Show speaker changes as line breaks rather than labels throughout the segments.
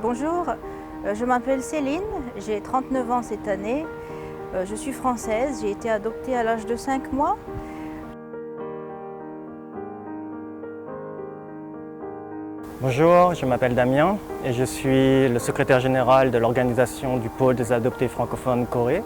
Bonjour, je m'appelle Céline, j'ai 39 ans cette année. Je suis française, j'ai été adoptée à l'âge de 5 mois.
Bonjour, je m'appelle Damien et je suis le secrétaire général de l'organisation du pôle des adoptés francophones Corée.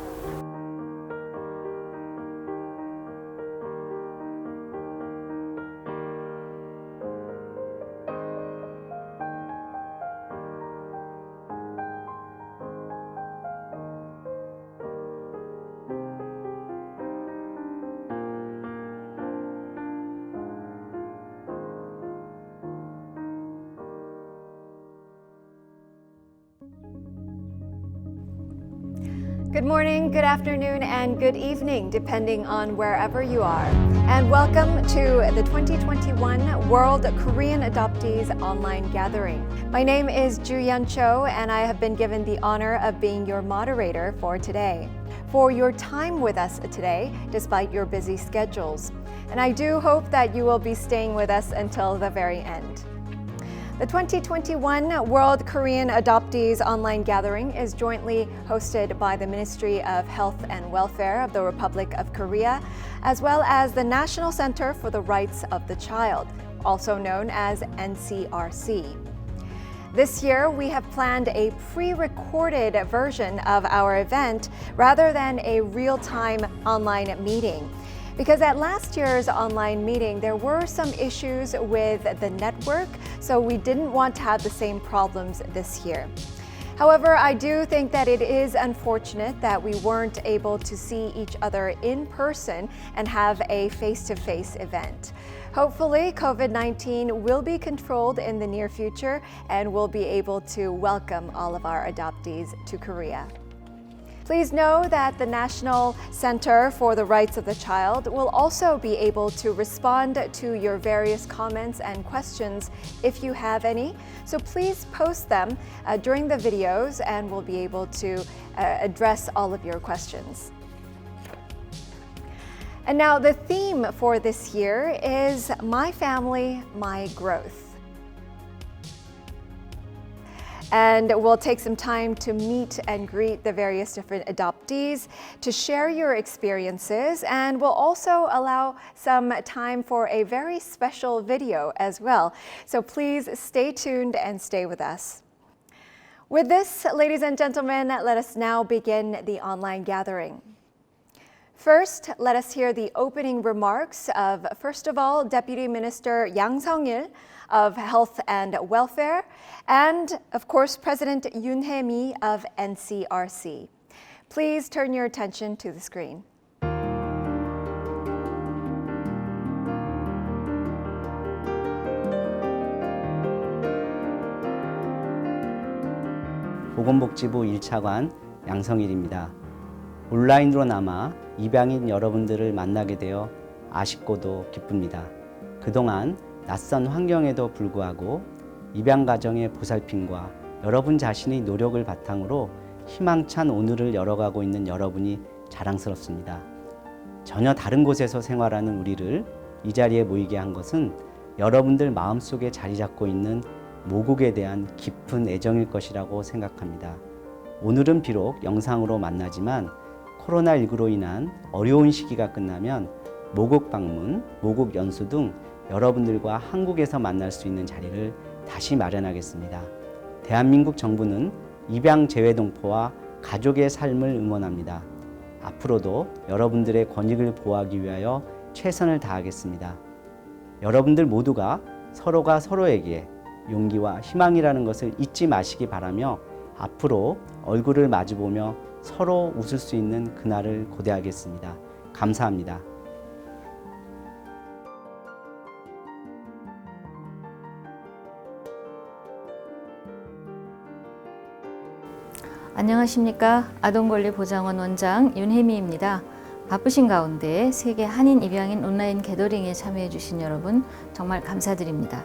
Good morning, good afternoon, and good evening, depending on wherever you are. And welcome to the 2021 World Korean Adoptees Online Gathering. My name is Ju-Yeon Cho, and I have been given the honor of being your moderator for today. For your time with us today, despite your busy schedules. And I do hope that you will be staying with us until the very end. The 2021 World Korean Adoptees Online Gathering is jointly hosted by the Ministry of Health and Welfare of the Republic of Korea, as well as the National Center for the Rights of the Child, also known as NCRC. This year, we have planned a pre-recorded version of our event rather than a real-time online meeting. Because at last year's online meeting, there were some issues with the network, so we didn't want to have the same problems this year. However, I do think that it is unfortunate that we weren't able to see each other in person and have a face-to-face event. Hopefully, COVID-19 will be controlled in the near future and we'll be able to welcome all of our adoptees to Korea. Please know that the National Center for the Rights of the Child will also be able to respond to your various comments and questions if you have any. So please post them during the videos and we'll be able to address all of your questions. And now the theme for this year is My Family, My Growth. And we'll take some time to meet and greet the various different adoptees, to share your experiences, and we'll also allow some time for a very special video as well. So please stay tuned and stay with us. With this, ladies and gentlemen, let us now begin the online gathering. First, let us hear the opening remarks of, first of all, Deputy Minister Yang Sung-il of Health and Welfare, and of course, President Yoon Hae-mi of NCRC. Please turn your attention to the screen.
보건복지부 1차관 양성일입니다. 온라인으로나마 입양인 여러분들을 만나게 되어 아쉽고도 기쁩니다. 그동안 낯선 환경에도 불구하고 입양 가정의 보살핌과 여러분 자신의 노력을 바탕으로 희망찬 오늘을 열어가고 있는 여러분이 자랑스럽습니다. 전혀 다른 곳에서 생활하는 우리를 이 자리에 모이게 한 것은 여러분들 마음속에 자리 잡고 있는 모국에 대한 깊은 애정일 것이라고 생각합니다. 오늘은 비록 영상으로 만나지만 코로나19로 인한 어려운 시기가 끝나면 모국 방문, 모국 연수 등 여러분들과 한국에서 만날 수 있는 자리를 다시 마련하겠습니다. 대한민국 정부는 입양 재외동포와 가족의 삶을 응원합니다. 앞으로도 여러분들의 권익을 보호하기 위하여 최선을 다하겠습니다. 여러분들 모두가 서로가 서로에게 용기와 희망이라는 것을 잊지 마시기 바라며 앞으로 얼굴을 마주보며 서로 웃을 수 있는 그날을 고대하겠습니다. 감사합니다.
안녕하십니까. 아동권리보장원 원장 윤혜미입니다. 바쁘신 가운데 세계 한인 입양인 온라인 게더링에 참여해 주신 여러분 정말 감사드립니다.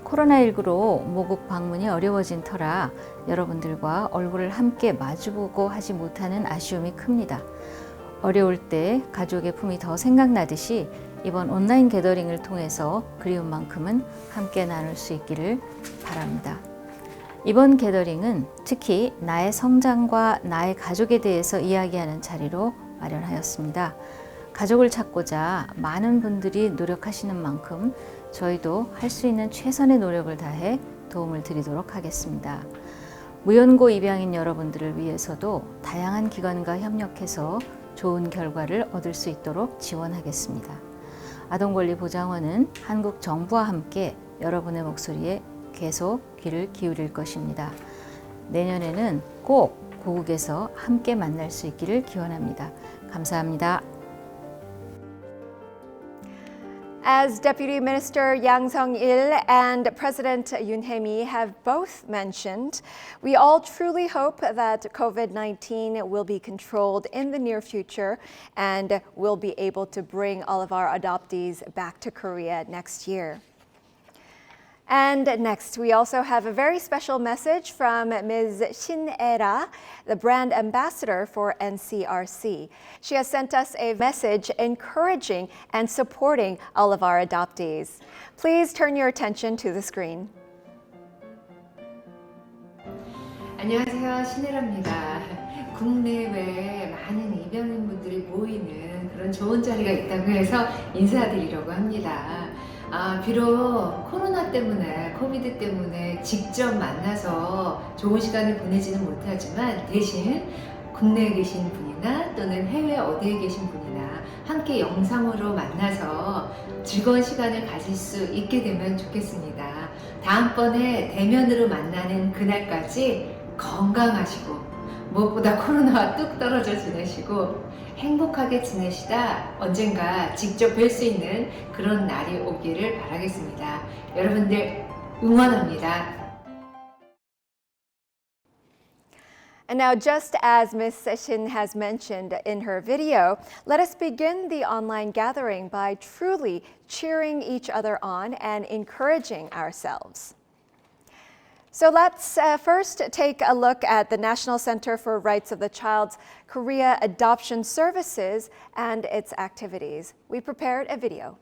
코로나19로 모국 방문이 어려워진 터라 여러분들과 얼굴을 함께 마주보고 하지 못하는 아쉬움이 큽니다. 어려울 때 가족의 품이 더 생각나듯이 이번 온라인 게더링을 통해서 그리운 만큼은 함께 나눌 수 있기를 바랍니다. 이번 게더링은 특히 나의 성장과 나의 가족에 대해서 이야기하는 자리로 마련하였습니다. 가족을 찾고자 많은 분들이 노력하시는 만큼 저희도 할 수 있는 최선의 노력을 다해 도움을 드리도록 하겠습니다. 무연고 입양인 여러분들을 위해서도 다양한 기관과 협력해서 좋은 결과를 얻을 수 있도록 지원하겠습니다. 아동권리보장원은 한국 정부와 함께 여러분의 목소리에 계속 귀를 기울일 것입니다. 내년에는 꼭 고국에서 함께 만날 수 있기를 기원합니다. 감사합니다.
As Deputy Minister Yang Sung-il and President Yoon Hae-mi have both mentioned, we all truly hope that COVID-19 will be controlled in the near future and we'll be able to bring all of our adoptees back to Korea next year. And next, we also have a very special message from Ms. Shin Era, the brand ambassador for NCRC. She has sent us a message encouraging and supporting all of our adoptees. Please turn your attention to the screen.
안녕하세요, 신혜라입니다. 국내외에 많은 입양인분들이 모이는 그런 좋은 자리가 있다고 해서 인사드리려고 합니다. 비록 코로나 때문에, 코비드 때문에 직접 만나서 좋은 시간을 보내지는 못하지만 대신 국내에 계신 분이나 또는 해외 어디에 계신 분이나 함께 영상으로 만나서 즐거운 시간을 가질 수 있게 되면 좋겠습니다. 다음번에 대면으로 만나는 그날까지 건강하시고 무엇보다 코로나와 뚝 떨어져 지내시고 행복하게 지내시다 언젠가 직접 뵐 수 있는 그런 날이 오기를 바라겠습니다. 여러분들 응원합니다.
And now, just as Ms. Shin has mentioned in her video, let us begin the online gathering by truly cheering each other on and encouraging ourselves. So let's first take a look at the National Center for Rights of the Child's Korea Adoption Services and its activities. We prepared a video.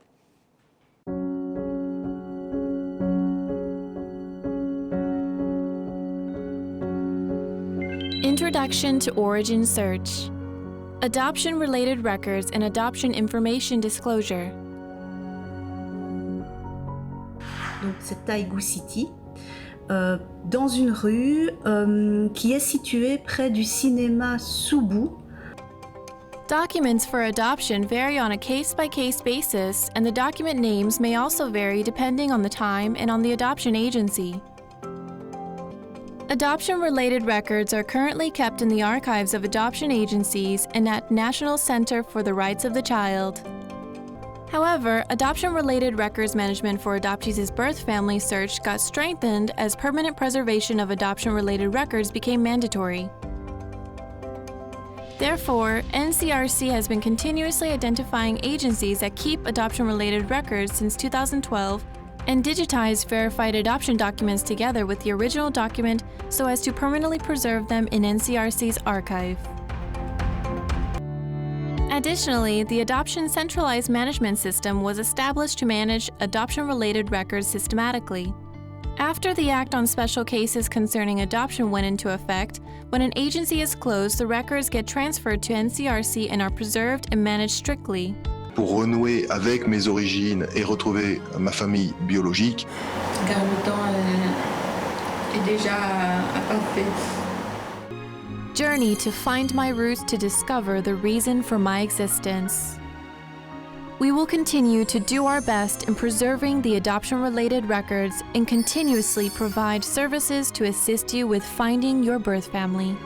Introduction to Origin Search. Adoption-related records and adoption information disclosure.
Donc c'est Taegu City, dans une rue qui est située près du cinéma Subu.
Documents for adoption vary on a case-by-case basis, and the document names may also vary depending on the time and on the adoption agency. Adoption-related records are currently kept in the archives of adoption agencies and at National Center for the Rights of the Child. However, adoption-related records management for adoptees' birth family search got strengthened as permanent preservation of adoption-related records became mandatory. Therefore, NCRC has been continuously identifying agencies that keep adoption-related records since 2012 and digitized verified adoption documents together with the original document so as to permanently preserve them in NCRC's archive. Additionally, the Adoption Centralized Management System was established to manage adoption-related records systematically. After the Act on Special Cases Concerning Adoption went into effect, when an agency is closed, the records get transferred to NCRC and are preserved and managed strictly.
Pour renouer avec mes origines et retrouver ma famille biologique.
Car le temps est déjà passé.
Journey to find my roots to discover the reason for my existence. We will continue to do our best in preserving the adoption-related records and continuously provide services to assist you with finding your birth family.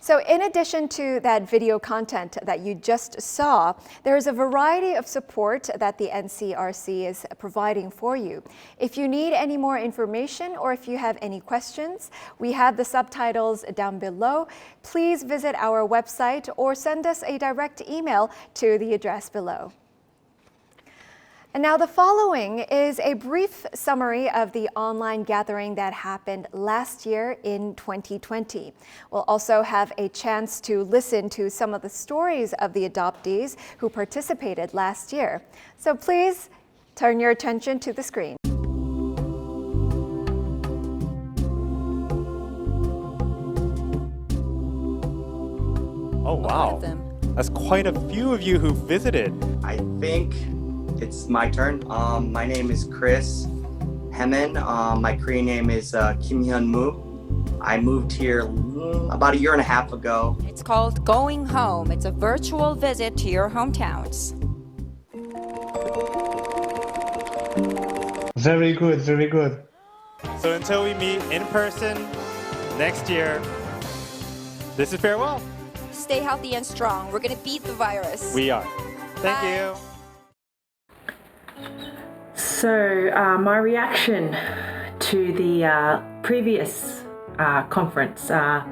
So in addition to that video content that you just saw, there is a variety of support that the NCRC is providing for you. If you need any more information or if you have any questions, we have the subtitles down below. Please visit our website or send us a direct email to the address below. And now the following is a brief summary of the online gathering that happened last year in 2020. We'll also have a chance to listen to some of the stories of the adoptees who participated last year. So please turn your attention to the screen.
Oh wow, that's quite a few of you who visited.
I think it's my turn. My name is Chris Hemin. My Korean name is Kim Hyun Moo. I moved here about 1.5 years ago.
It's called Going Home. It's a virtual visit to your hometowns.
Very good, very good.
So until we meet in person next year, this is farewell.
Stay healthy and strong. We're going to beat the virus.
We are. Thank you.
So my reaction to the previous conference, I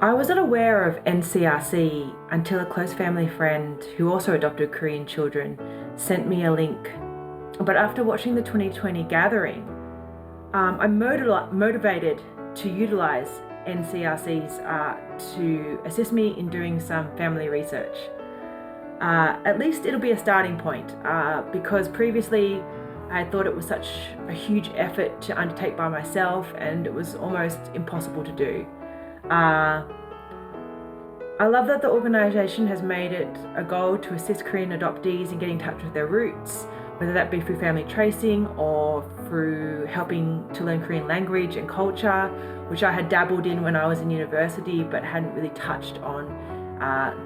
was not aware of NCRC until a close family friend who also adopted Korean children sent me a link. But after watching the 2020 gathering, I'm motivated to utilize NCRCs to assist me in doing some family research. At least it'll be a starting point because previously I thought it was such a huge effort to undertake by myself and it was almost impossible to do. I love that the organisation has made it a goal to assist Korean adoptees in getting in touch with their roots, whether that be through family tracing or through helping to learn Korean language and culture, which I had dabbled in when I was in university but hadn't really touched on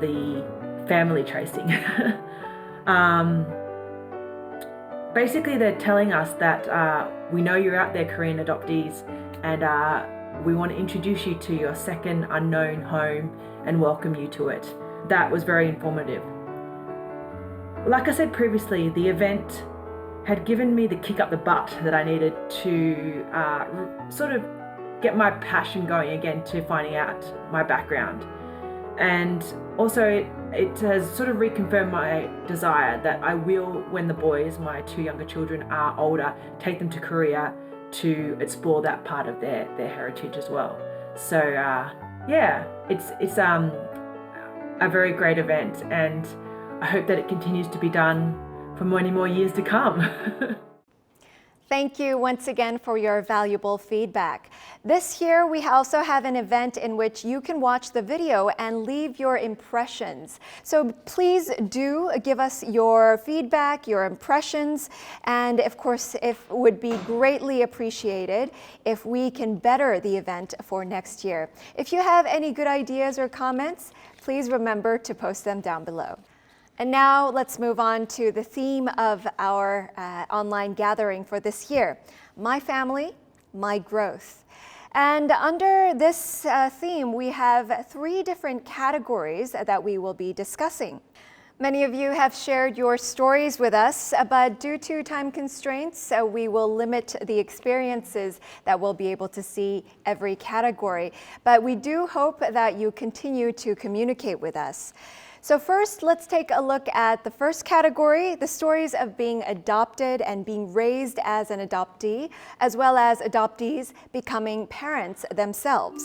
the family tracing. Basically, they're telling us that we know you're out there, Korean adoptees, and we want to introduce you to your second unknown home and welcome you to it. That was very informative. Like I said previously, the event had given me the kick up the butt that I needed to sort of get my passion going again to finding out my background. And also it has sort of reconfirmed my desire that I will, when the boys, my 2 younger children, are older, take them to Korea to explore that part of their heritage as well. So yeah, it's a very great event and I hope that it continues to be done for many more years to come.
Thank you once again for your valuable feedback. This year we also have an event in which you can watch the video and leave your impressions. So please do give us your feedback, your impressions, and of course it would be greatly appreciated if we can better the event for next year. If you have any good ideas or comments, please remember to post them down below. And now let's move on to the theme of our online gathering for this year, My Family, My Growth. And under this theme, we have 3 different categories that we will be discussing. Many of you have shared your stories with us, but due to time constraints, we will limit the experiences that we'll be able to see every category. But we do hope that you continue to communicate with us. So first, let's take a look at the first category, the stories of being adopted and being raised as an adoptee, as well as adoptees becoming parents themselves.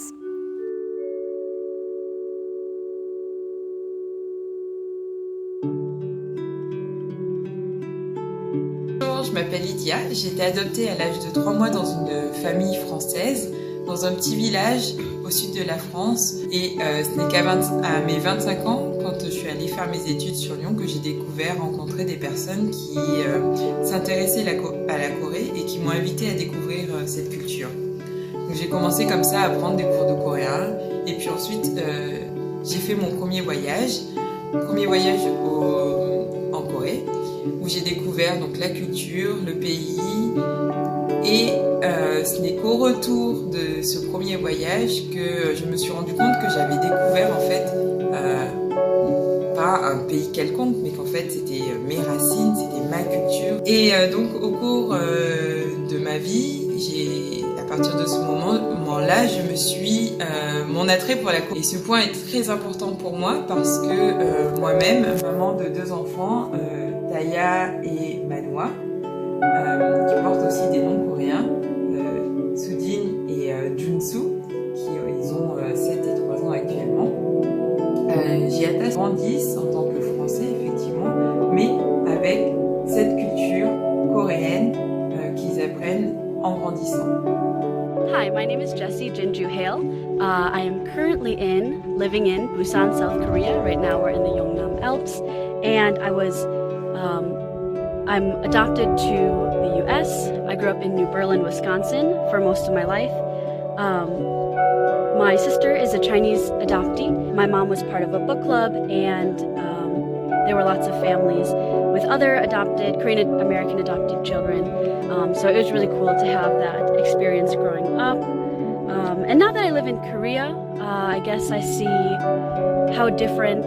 Bonjour, je m'appelle Lydia, j'ai été adoptée à l'âge de 3 mois dans une famille française, dans un petit village au sud de la France. Et ce n'est qu'à mes 25 ans, quand je suis allée faire mes études sur Lyon, que j'ai rencontré des personnes qui s'intéressaient à la Corée et qui m'ont invitée à découvrir cette culture. Donc j'ai commencé comme ça à prendre des cours de coréen et puis ensuite j'ai fait mon premier voyage en Corée, où j'ai découvert donc la culture, le pays. Et ce n'est qu'au retour de ce premier voyage que je me suis rendu compte que j'avais découvert en fait pas un pays quelconque, mais qu'en fait c'était mes racines, c'était ma culture. Et donc au cours de ma vie, à partir de ce moment-là, je me suis mon attrait pour la Corée. Et ce point est très important pour moi parce que moi-même, maman de 2 enfants, Taya et Manwa, qui portent aussi des noms coréens, Sudin et Junsu, ils ont 7 et 3 ans actuellement. J'y attache grandissent en tant que français, effectivement, mais avec cette culture coréenne qu'ils apprennent en grandissant.
Hi, my name is Jessie Jinju Hale. I am currently living in Busan, South Korea. Right now we're in the Yeongnam Alps, and I'm adopted to the US. I grew up in New Berlin, Wisconsin for most of my life. My sister is a Chinese adoptee. My mom was part of a book club, and there were lots of families with other adopted, Korean American adopted children. So it was really cool to have that experience growing up. And now that I live in Korea, I guess I see how different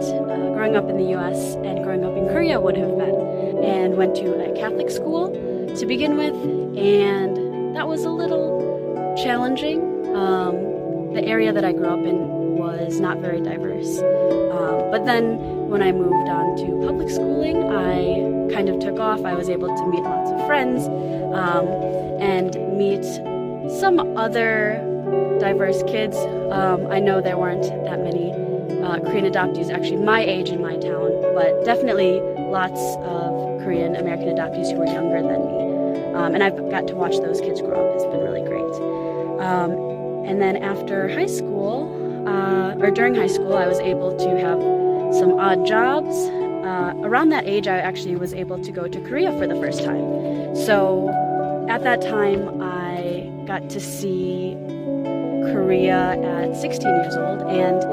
growing up in the US and growing up in Korea would have been. And went to a Catholic school to begin with, and that was a little challenging. The area that I grew up in was not very diverse. But then when I moved on to public schooling, I kind of took off. I was able to meet lots of friends and meet some other diverse kids. I know there weren't that many Korean adoptees actually my age in my town, but definitely lots of Korean American adoptees who were younger than me. And I've got to watch those kids grow up. It's been really great. And then after high school, or during high school, I was able to have some odd jobs. Around that age, I actually was able to go to Korea for the first time. So at that time, I got to see Korea at 16 years old, and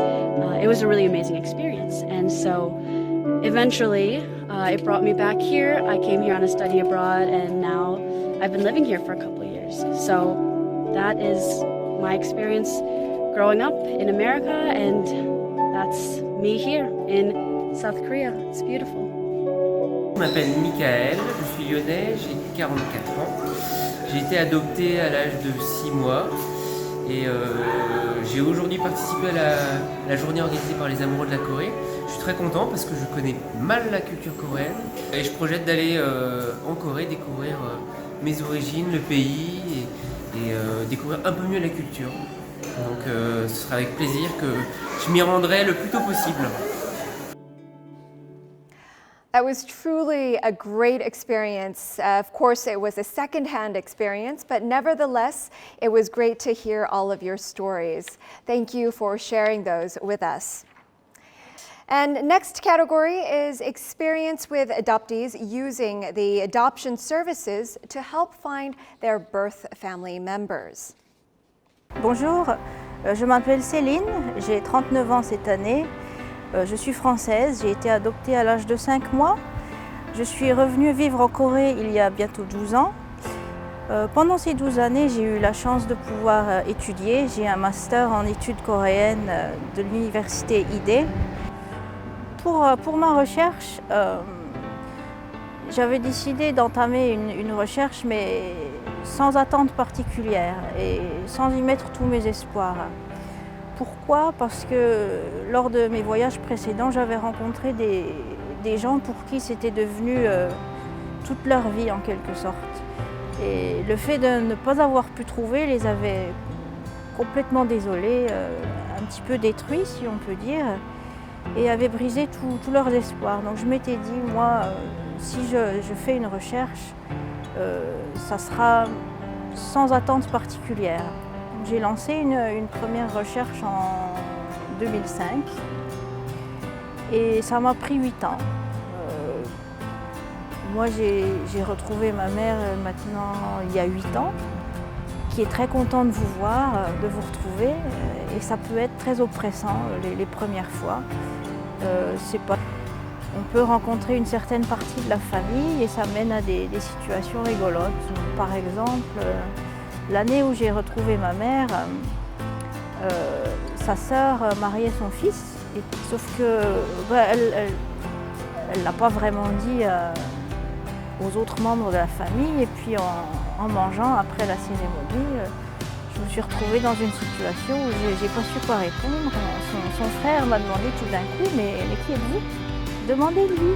it was a really amazing experience. And so eventually, it brought me back here. I came here on a study abroad, and now I've been living here for a couple of years. So that is my experience growing up in America, and that's me here in South Korea. It's beautiful.
Je m'appelle Michael, je suis lyonnais, j'ai 44 ans. J'ai été adopté à l'âge de 6 mois et j'ai aujourd'hui participé à la journée organisée par les amoureux de la Corée. Je suis très content parce que je connais mal la culture coréenne et je projette d'aller en Corée découvrir mes origines, le pays et découvrir un peu mieux la culture. Donc ce sera avec plaisir que je m'y rendrai le plus tôt possible.
That was truly a great experience. Of course, it was a second-hand experience, but nevertheless, it was great to hear all of your stories. Thank you for sharing those with us. And next category is experience with adoptees using the adoption services to help find their birth family members.
Bonjour, je m'appelle Céline, j'ai 39 ans cette année. Je suis française, j'ai été adoptée à l'âge de 5 mois. Je suis revenue vivre en Corée il y a bientôt 12 ans. Pendant ces 12 années, j'ai eu la chance de pouvoir étudier. J'ai un master en études coréennes de l'université ID. Pour ma recherche, j'avais décidé d'entamer une recherche, mais sans attente particulière et sans y mettre tous mes espoirs. Pourquoi? Parce que lors de mes voyages précédents, j'avais rencontré des gens pour qui c'était devenu toute leur vie en quelque sorte. Et le fait de ne pas avoir pu trouver les avait complètement désolés, un petit peu détruits si on peut dire, et avait brisé tous leurs espoirs. Donc je m'étais dit, moi, si je fais une recherche, ça sera sans attente particulière. J'ai lancé une première recherche en 2005 et ça m'a pris 8 ans. Moi j'ai retrouvé ma mère maintenant il y a 8 ans, qui est très contente de vous voir, de vous retrouver, et ça peut être très oppressant les premières fois. On peut rencontrer une certaine partie de la famille et ça mène à des situations rigolotes. Par exemple, l'année où j'ai retrouvé ma mère, sa sœur mariait son fils, sauf que elle l'a pas vraiment dit aux autres membres de la famille. Et puis en mangeant après la cérémonie, je me suis retrouvée dans une situation où j'ai pas su quoi répondre. Son frère m'a demandé tout d'un coup, mais qui êtes-vous? Demandez-lui.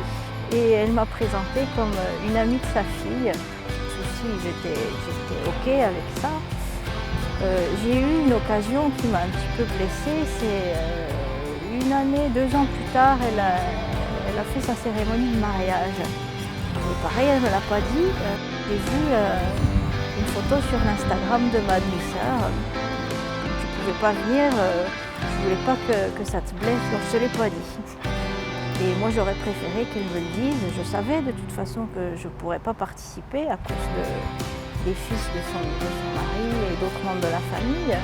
Et elle m'a présentée comme une amie de sa fille. Aussi, j'étais OK avec ça. J'ai eu une occasion qui m'a un petit peu blessée. C'est une année, 2 ans plus tard, elle a fait sa cérémonie de mariage. Et pareil, elle ne me l'a pas dit. J'ai vu une photo sur l'Instagram de ma demi-sœur. Tu ne pouvais pas venir, je ne voulais pas que ça te blesse, donc je ne te l'ai pas dit. Et moi, j'aurais préféré qu'elle me le dise. Je savais de toute façon que je ne pourrais pas participer à cause des fils de son mari et d'autres membres de la famille.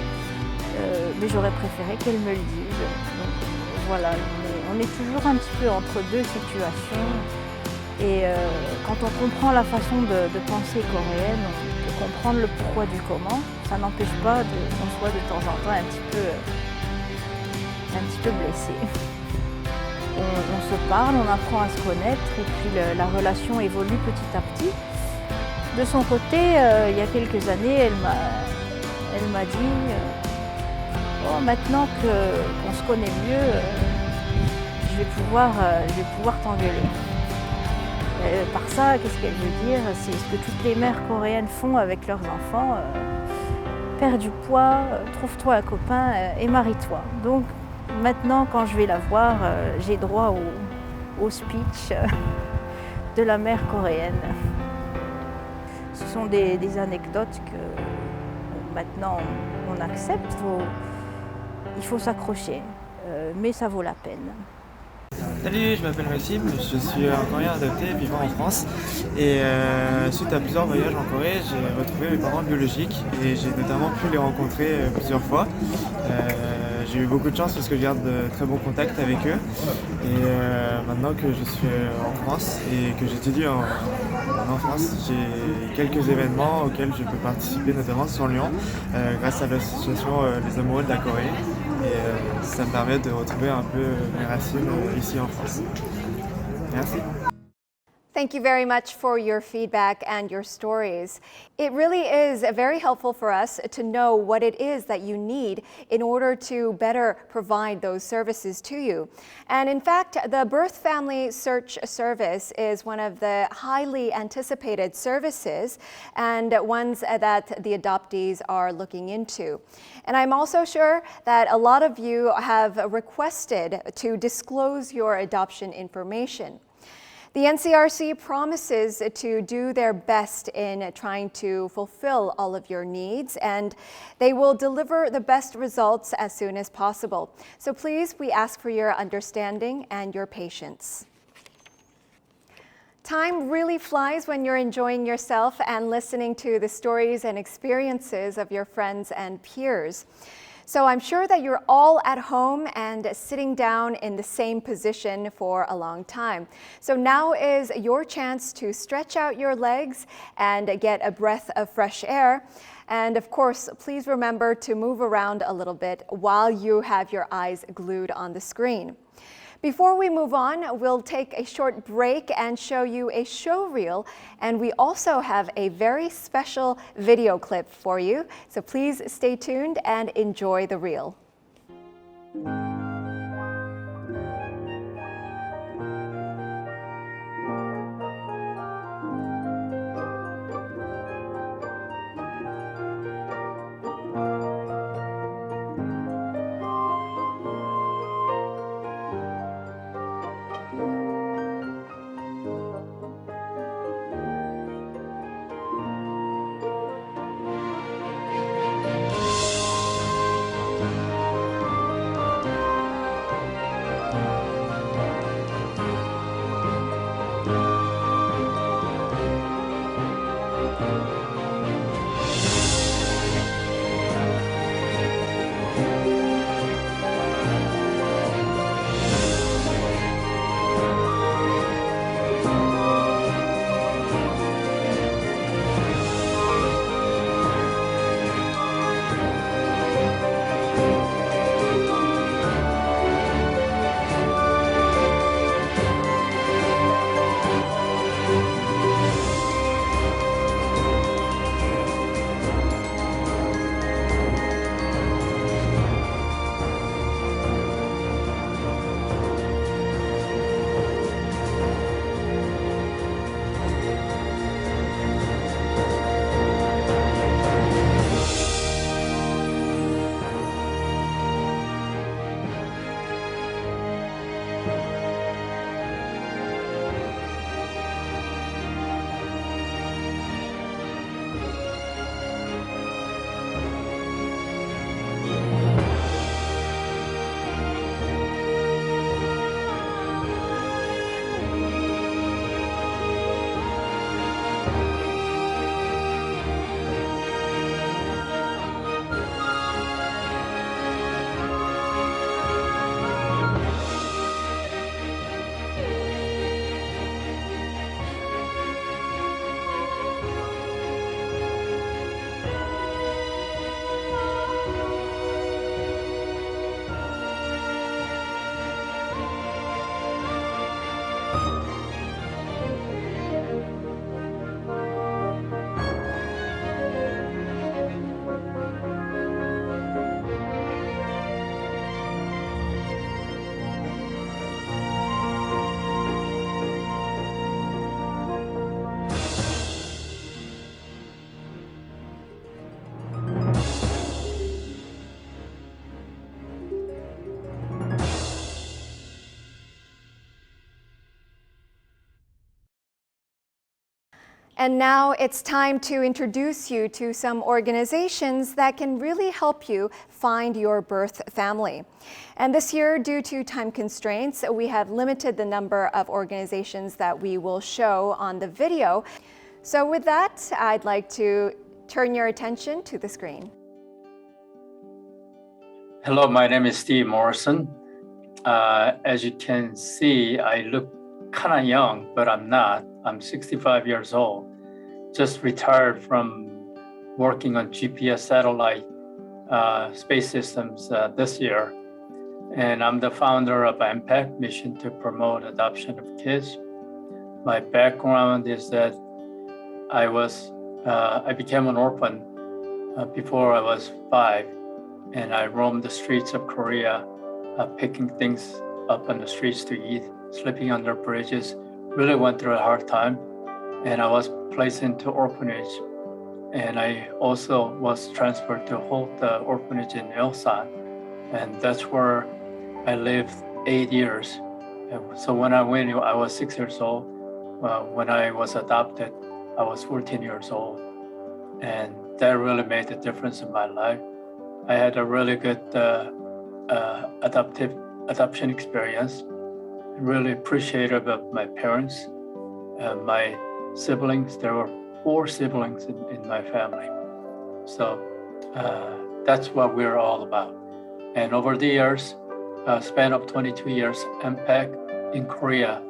Mais j'aurais préféré qu'elle me le dise. Donc, voilà, on est toujours un petit peu entre deux situations. Et quand on comprend la façon de penser coréenne, on peut comprendre le pourquoi du comment. Ça n'empêche pas qu'on soit de temps en temps un petit peu blessé. On se parle, on apprend à se connaître et puis la relation évolue petit à petit. De son côté, il y a quelques années, elle m'a dit oh, maintenant qu'on se connaît mieux, je vais pouvoir t'engueuler. Par ça, qu'est-ce qu'elle veut dire? C'est ce que toutes les mères coréennes font avec leurs enfants. Perds du poids, trouve-toi un copain et marie-toi. Donc maintenant, quand je vais la voir, j'ai droit au speech de la mère coréenne. Ce sont des anecdotes que maintenant on accepte. Il faut s'accrocher, mais ça vaut la peine.
Salut, je m'appelle Maxime, je suis un Coréen adopté vivant en France et suite à plusieurs voyages en Corée, j'ai retrouvé mes parents biologiques et j'ai notamment pu les rencontrer plusieurs fois. J'ai eu beaucoup de chance parce que je garde de très bons contacts avec eux et maintenant que je suis en France et que j'étudie en France, j'ai quelques événements auxquels je peux participer, notamment sur Lyon grâce à l'association Les Amoureux de la Corée. Et ça me permet de retrouver un peu mes racines ici en France. Merci.
Thank you very much for your feedback and your stories. It really is very helpful for us to know what it is that you need in order to better provide those services to you. And in fact, the Birth Family Search Service is one of the highly anticipated services and ones that the adoptees are looking into. And I'm also sure that a lot of you have requested to disclose your adoption information. The NCRC promises to do their best in trying to fulfill all of your needs, and they will deliver the best results as soon as possible. So please, we ask for your understanding and your patience. Time really flies when you're enjoying yourself and listening to the stories and experiences of your friends and peers. So I'm sure that you're all at home and sitting down in the same position for a long time. So now is your chance to stretch out your legs and get a breath of fresh air. And of course, please remember to move around a little bit while you have your eyes glued on the screen. Before we move on, we'll take a short break and show you a show reel, and we also have a very special video clip for you. So please stay tuned and enjoy the reel. And now it's time to introduce you to some organizations that can really help you find your birth family. And this year, due to time constraints, we have limited the number of organizations that we will show on the video. So with that, I'd like to turn your attention to the screen.
Hello, my name is Steve Morrison. As you can see, I look kind of young, but I'm not. I'm 65 years old. Just retired from working on GPS satellite space systems this year. And I'm the founder of Impact Mission to promote adoption of kids. My background is that I became an orphan before I was 5, and I roamed the streets of Korea, picking things up on the streets to eat, sleeping under bridges. Really went through a hard time, and I was placed into orphanage. And I also was transferred to Holt orphanage in Ilsan, and that's where I lived 8 years. So when I went, I was 6 years old. When I was adopted, I was 14 years old, and that really made a difference in my life. I had a really good adoption experience. Really appreciative of my parents, my siblings. There were 4 siblings in my family. So that's what we're all about. And over the years, span of 22 years, Impact in Korea,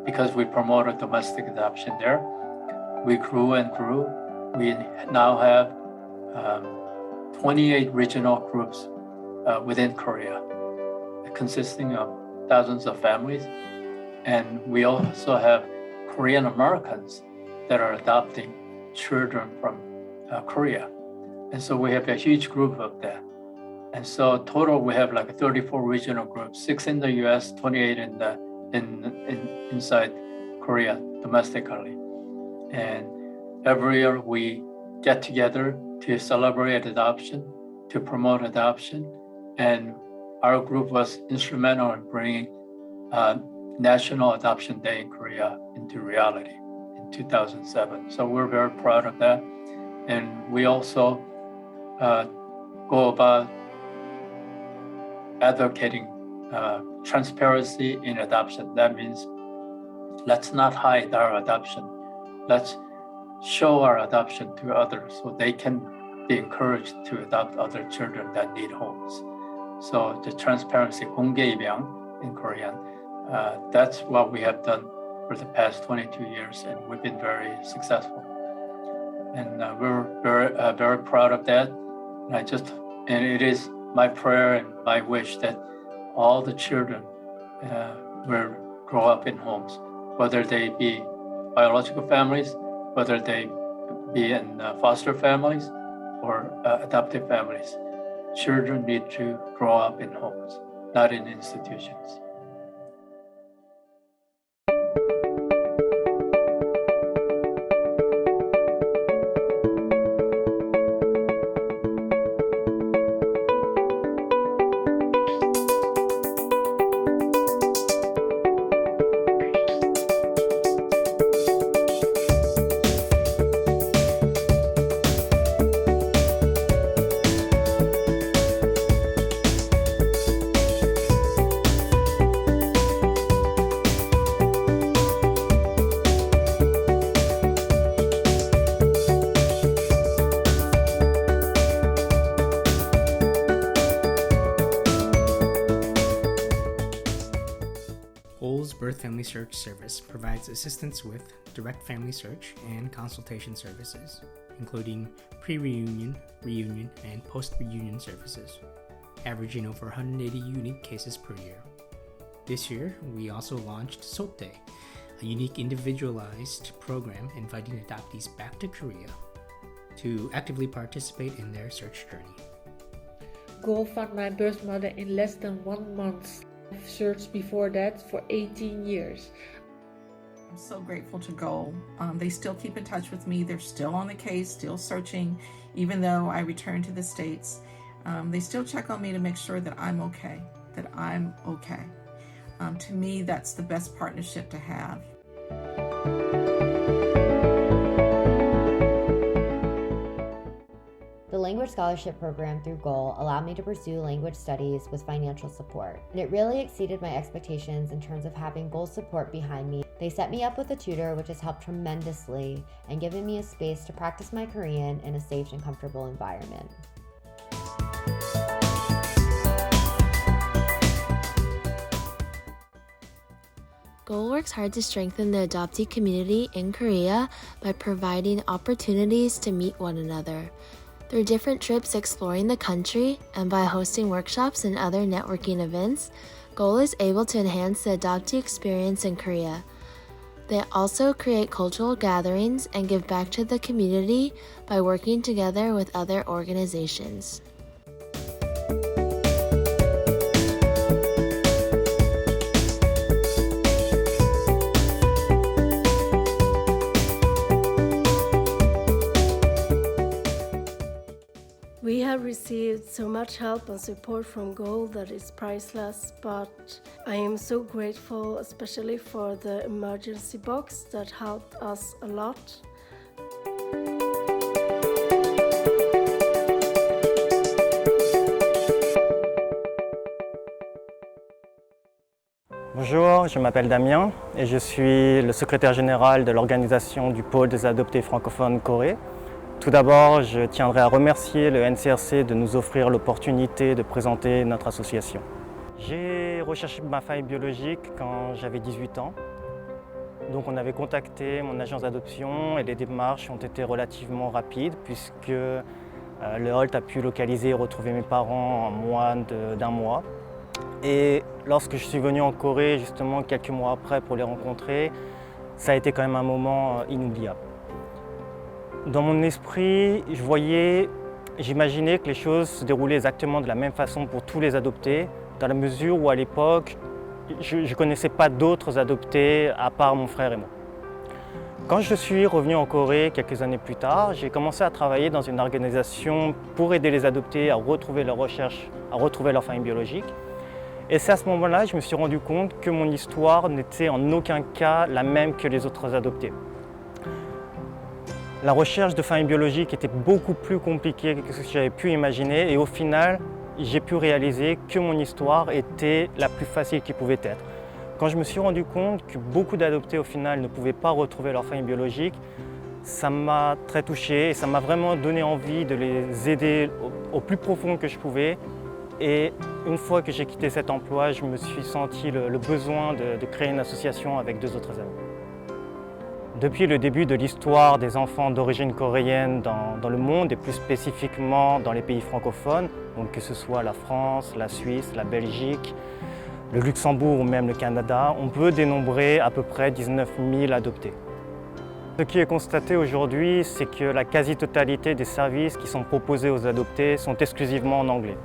because we promoted domestic adoption there, we grew and grew. We now have 28 regional groups within Korea, consisting of thousands of families. And we also have Korean Americans that are adopting children from Korea. And so we have a huge group of that. And so total, we have like 34 regional groups, 6 in the US, 28 inside Korea domestically. And every year we get together to celebrate adoption, to promote adoption. And our group was instrumental in bringing National Adoption Day in Korea into reality in 2007. So we're very proud of that. And we also go about advocating transparency in adoption. That means let's not hide our adoption. Let's show our adoption to others so they can be encouraged to adopt other children that need homes. So the transparency, 공개 입양 in Korean, that's what we have done for the past 22 years, and we've been very successful. And we're very proud of that. And it is my prayer and my wish that all the children will grow up in homes, whether they be biological families, whether they be in foster families or adoptive families. Children need to grow up in homes, not in institutions.
Birth Family Search Service provides assistance with direct family search and consultation services, including pre-reunion, reunion, and post-reunion services, averaging over 180 unique cases per year. This year, we also launched Sote, a unique individualized program inviting adoptees back to Korea to actively participate in their search journey.
Go found my birth mother in less than 1 month. I've searched before that for 18 years.
I'm so grateful to go. They still keep in touch with me. They're still on the case, still searching, even though I returned to the States. They still check on me to make sure that I'm okay, To me, that's the best partnership to have.
language scholarship program through Goal allowed me to pursue language studies with financial support, and it really exceeded my expectations in terms of having Goal support behind me. They set me up with a tutor, which has helped tremendously and given me a space to practice my Korean in a safe and comfortable environment.
Goal works hard to strengthen the adoptee community in Korea by providing opportunities to meet one another. Through different trips exploring the country and by hosting workshops and other networking events, Goal is able to enhance the adoptee experience in Korea. They also create cultural gatherings and give back to the community by working together with other organizations.
We have received so much help and support from Goal that is priceless, but I am so grateful, especially for the emergency box that helped us a lot.
Bonjour, je m'appelle Damien et je suis le secrétaire général de l'organisation du pôle des adoptés francophones Corée. Tout d'abord, je tiendrai à remercier le NCRC de nous offrir l'opportunité de présenter notre association. J'ai recherché ma famille biologique quand j'avais 18 ans. Donc on avait contacté mon agence d'adoption et les démarches ont été relativement rapides puisque le HOLT a pu localiser et retrouver mes parents en moins d'un mois. Et lorsque je suis venu en Corée, justement quelques mois après pour les rencontrer, ça a été quand même un moment inoubliable. Dans mon esprit, j'imaginais que les choses se déroulaient exactement de la même façon pour tous les adoptés, dans la mesure où à l'époque, je ne connaissais pas d'autres adoptés à part mon frère et moi. Quand je suis revenu en Corée quelques années plus tard, j'ai commencé à travailler dans une organisation pour aider les adoptés à retrouver leur recherche, à retrouver leur famille biologique. Et c'est à ce moment-là que je me suis rendu compte que mon histoire n'était en aucun cas la même que les autres adoptés. La recherche de famille biologique était beaucoup plus compliquée que ce que j'avais pu imaginer et au final, j'ai pu réaliser que mon histoire était la plus facile qui pouvait être. Quand je me suis rendu compte que beaucoup d'adoptés au final ne pouvaient pas retrouver leur famille biologique, ça m'a très touché et ça m'a vraiment donné envie de les aider au plus profond que je pouvais. Et une fois que j'ai quitté cet emploi, je me suis senti le besoin de créer une association avec deux autres amis. Depuis le début de l'histoire des enfants d'origine coréenne dans le monde et plus spécifiquement dans les pays francophones, donc que ce soit la France, la Suisse, la Belgique, le Luxembourg ou même le Canada, on peut dénombrer à peu près 19 000 adoptés. Ce qui est constaté aujourd'hui, c'est que la quasi-totalité des services qui sont proposés aux adoptés sont exclusivement en anglais.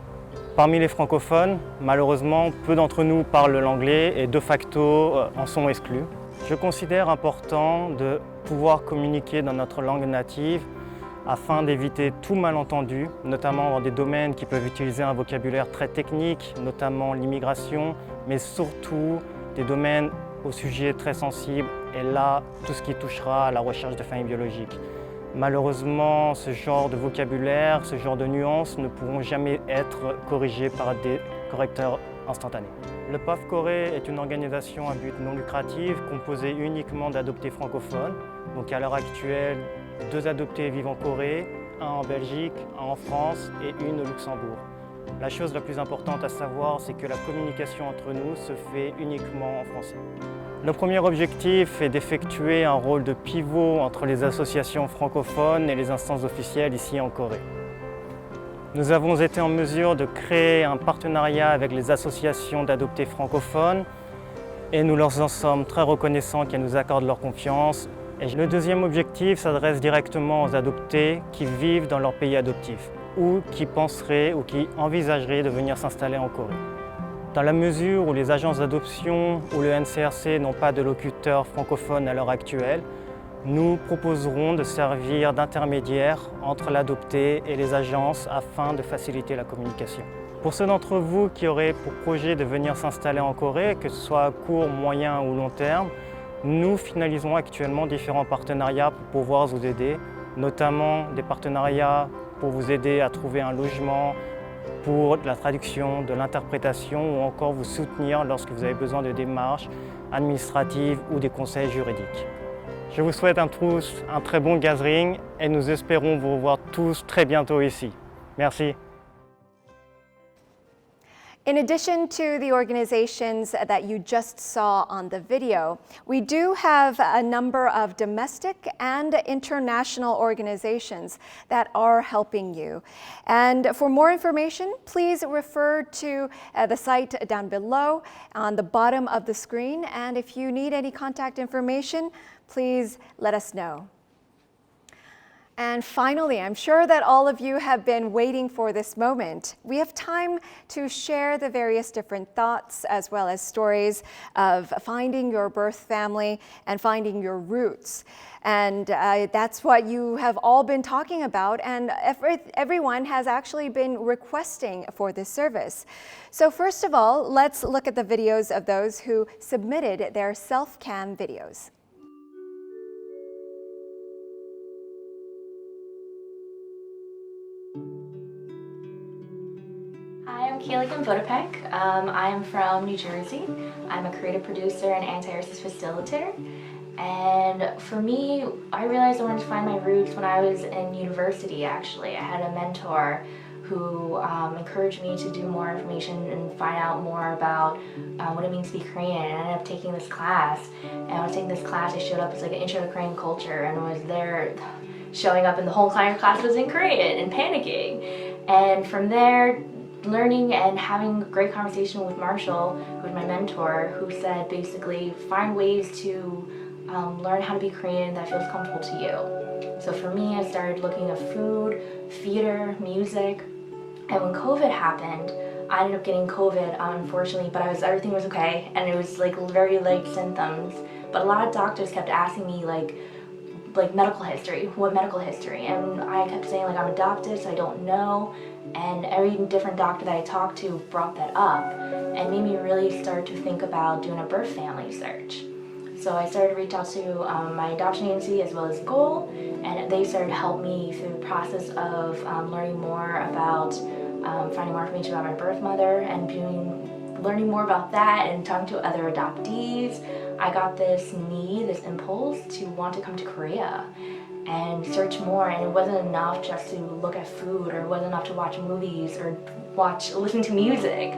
Parmi les francophones, malheureusement, peu d'entre nous parlent l'anglais et de facto en sont exclus. Je considère important de pouvoir communiquer dans notre langue native afin d'éviter tout malentendu, notamment dans des domaines qui peuvent utiliser un vocabulaire très technique, notamment l'immigration, mais surtout des domaines au sujet très sensible et là, tout ce qui touchera à la recherche de famille biologique. Malheureusement, ce genre de vocabulaire, ce genre de nuances ne pourront jamais être corrigés par des correcteurs instantanés. Le PAF Corée est une organisation à but non lucratif composée uniquement d'adoptés francophones. Donc à l'heure actuelle, 2 adoptés vivent en Corée, 1 en Belgique, 1 en France et 1 au Luxembourg. La chose la plus importante à savoir, c'est que la communication entre nous se fait uniquement en français. Le premier objectif est d'effectuer un rôle de pivot entre les associations francophones et les instances officielles ici en Corée. Nous avons été en mesure de créer un partenariat avec les associations d'adoptés francophones et nous leur en sommes très reconnaissants qu'elles nous accordent leur confiance. Et le deuxième objectif s'adresse directement aux adoptés qui vivent dans leur pays adoptif ou qui penseraient ou qui envisageraient de venir s'installer en Corée. Dans la mesure où les agences d'adoption ou le NCRC n'ont pas de locuteurs francophones à l'heure actuelle, nous proposerons de servir d'intermédiaire entre l'adopté et les agences afin de faciliter la communication. Pour ceux d'entre vous qui auraient pour projet de venir s'installer en Corée, que ce soit à court, moyen ou long terme, nous finalisons actuellement différents partenariats pour pouvoir vous aider, notamment des partenariats pour vous aider à trouver un logement, pour de la traduction, de l'interprétation ou encore vous soutenir lorsque vous avez besoin de démarches administratives ou des conseils juridiques. Je vous souhaite à tous un très bon gathering et nous espérons vous revoir tous très bientôt ici. Merci.
In addition to the organizations that you just saw on the video, we do have a number of domestic and international organizations that are helping you. And for more information, please refer to the site down below on the bottom of the screen. And if you need any contact information, please let us know. And finally, I'm sure that all of you have been waiting for this moment. We have time to share the various different thoughts as well as stories of finding your birth family and finding your roots. And that's what you have all been talking about, and everyone has actually been requesting for this service. So first of all, let's look at the videos of those who submitted their self-cam videos.
Hi, I'm Kaylee Vodopek. I'm from New Jersey. I'm a creative producer and anti-racist facilitator. And for me, I realized I wanted to find my roots when I was in university, actually. I had a mentor who encouraged me to do more information and find out more about what it means to be Korean. And I ended up taking this class. And when I was taking this class, I showed up as like an intro to Korean culture and was there showing up and the whole entire class was in Korean and panicking. And from there, learning and having a great conversation with Marshall, who was my mentor, who said basically find ways to learn how to be Korean that feels comfortable to you. So for me, I started looking at food, theater, music, and when COVID happened, I ended up getting COVID, unfortunately, but everything was okay, and it was like very light symptoms. But a lot of doctors kept asking me like medical history, what medical history? And I kept saying like I'm adopted, so I don't know. And every different doctor that I talked to brought that up and made me really start to think about doing a birth family search. So I started to reach out to my adoption agency as well as Goal, and they started to help me through the process of learning more about finding more information about my birth mother and learning more about that and talking to other adoptees. I got this need, this impulse to want to come to Korea and search more, and it wasn't enough just to look at food, or it wasn't enough to watch movies or listen to music.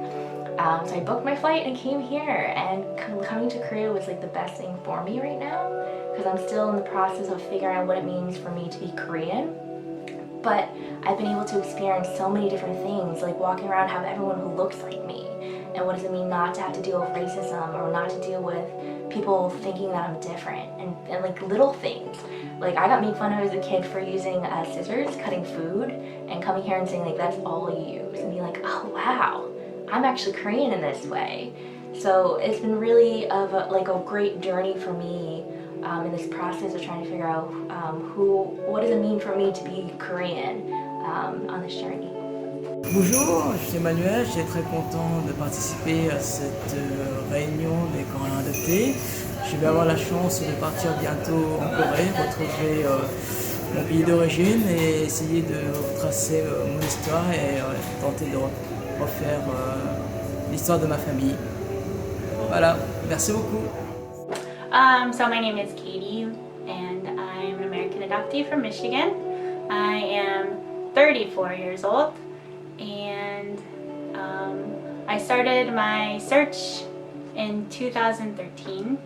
So I booked my flight and came here, and coming to Korea was like the best thing for me right now because I'm still in the process of figuring out what it means for me to be Korean. But I've been able to experience so many different things, like walking around, have everyone who looks like me. And what does it mean not to have to deal with racism or not to deal with people thinking that I'm different and like little things. Like I got made fun of as a kid for using scissors, cutting food, and coming here and saying like that's all you use and being like, oh wow, I'm actually Korean in this way. So it's been really a great journey for me in this process of trying to figure out what does it mean for me to be Korean on this journey.
Bonjour, je suis Emmanuel, je suis très content de participer à cette réunion des Coréens adoptés. Je vais avoir la chance de partir bientôt en Corée, retrouver mon pays d'origine et essayer de retracer mon histoire et tenter de refaire l'histoire de ma famille. Voilà, merci beaucoup.
So my name is Katie and I'm an American adoptee from Michigan. I am 34 years old. And I started my search in 2013